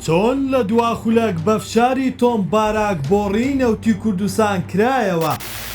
چۆن لە دواخولەک بەفشاری تۆمبارک بۆڕی نەوتی کوردستان کرایەوە؟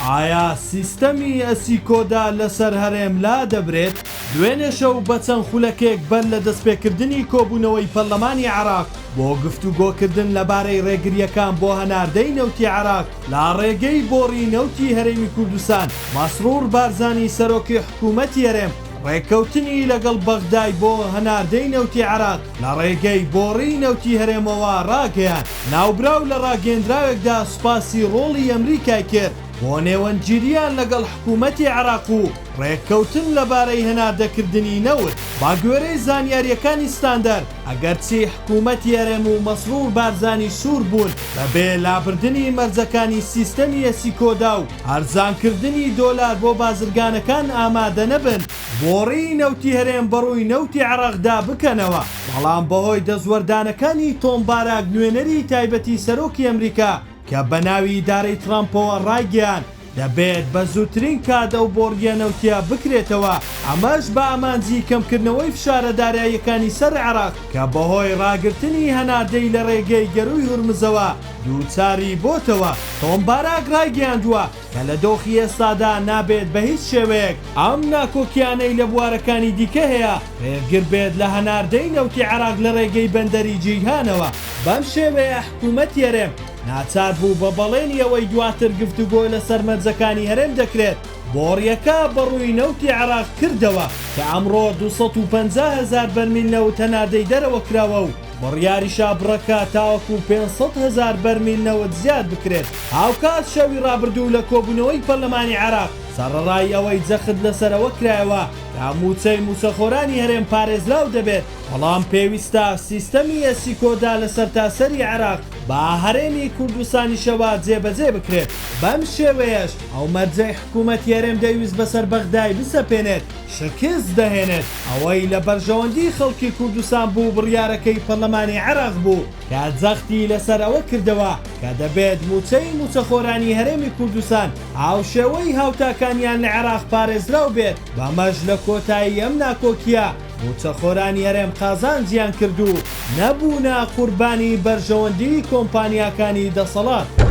ئایا سیستەمی ئەسیکۆدا لەسەر هەرێم لا دەبرێت؟ دوێنێ شەو بە چەند خولەکێک بەر لە دەستپێکردنی کۆبوونەوەی پەرلەمانی عێراق بۆ گفتوگۆکردن لەبارەی ڕێگریەکان بۆ هەناردەی نەوتی عێراق لا ڕێگەی بۆڕی نەوتی هەرێمی کوردستان مەسرور بارزانی سەرۆکی حکوومەتی هەرێم ڕێککەوتنی لەگەڵ بەغدای بۆ هەناردەی نەوتی عێراق لە ڕێگەی بۆڕی نەوتی هەرێمەوە ڕاگەیان. ناوبراو لە ڕاگەیەندراوێکدا سوپاسی ڕۆڵی ئەمریکای کرد بۆ نێوەنگیریان لەگەڵ حکوومەتی عێراق و ڕێککەوتن لەبارەی هەناردەکردنی نەوت. با گوێرەی زانیاریەکانی ستاندەر ئەگەرچی حکوومەتی هەرێم و مەسرور بارزانی سوور بوون بەبێ لابردنی مەرجەکانی سیستەمی ئەسیکۆدا و هەرزانکردنی دۆلار بۆ بازرگانەکان ئامادە نەبن بۆڕی نەوتی هەرێم بەڕووی نەوتی عێراقدا بکەنەوە. بەڵام بەهۆی دەزوەردانەکانی تۆمبارک نوێنەری تایبەتی سەرۆکی ئەمریکا کە بە ناوی ئیدارەی ترامپەوە ڕایگەیان دەبێت بە زووترین کاتە و بۆڕیە نەوتیە بکرێتەوە. ئەمەش بە ئامانجی کەمکردنەوەی فشارە داراییەکانی سەر عێراق کە بەهۆی ڕاگرتنی هەناردەی لە ڕێگەی گەروی هورمزەوە دووچاری بۆتەوە. تۆمبارک ڕایگەیاندووە کە لە دۆخی ئێستادا نابێت بە هیچ شێوەیەک ئەم ناکۆکیانەی لە بوارەکانی دیکە هەیە ڕێگر بێت لە هەناردەی نەوتی عێراق لە ڕێگەی بەندەری جیهانەوە. بەم شێوەیە حکوومەتی هەرێم ناچار بوو بە بەڵێنی ئەوەی دواتر گفتوگۆ لەسەر مەرجەکانی هەرێم دەکرێت بۆڕیەکە بەڕووی نەوتی عێراق کردەوە کە ئەمڕۆ 250,000 بەرمیل نەوت هەناردەی دەرەوە کراوە و بڕیاریشا بڕەکە تاوەکو 500,000 بەرمیل نەوت زیاد بکرێت. هاوکات شەوی ڕابردوو لە کۆبوونەوەی پەرلەمانی عێراق سەرڕای ئەوەی جەخت لەسەرەوە کرایەوە کە موچەی موچەخۆرانی هەرێم پارێزراو دەبێت. بەڵام پێویستە سیستەمی ئەسیکۆدا لە سەرتاسەری عێراق با هەرێمی کوردستانیشەوە جێبەجێ بکرێت. بەم شێوەیەش ئەو مەرجەی حکوومەتی هەرێم دەیویست بەسەر بەغدای بسەپێنێت شکست دەهێنێت. ئەوەی لە بەرژەوەندی خەڵکی کوردستان بوو بڕیارەکەی پەرلەمانی عێراق بوو کە جەختی لەسەر ئەوە کردەوە کە دەبێت موچەی موچەخۆرانی هەرێمی کوردستان هاوشێوەی هاوتاکانیان لە عێراق پارێزراو بێت. بەمەش لە کۆتایی ئەم ناکۆکیە موچەخۆرانی هەرێم قازانجیان کردو نەبوونە قوربانی بەرژەوەندی کۆمپانیاکانی دەسەڵات.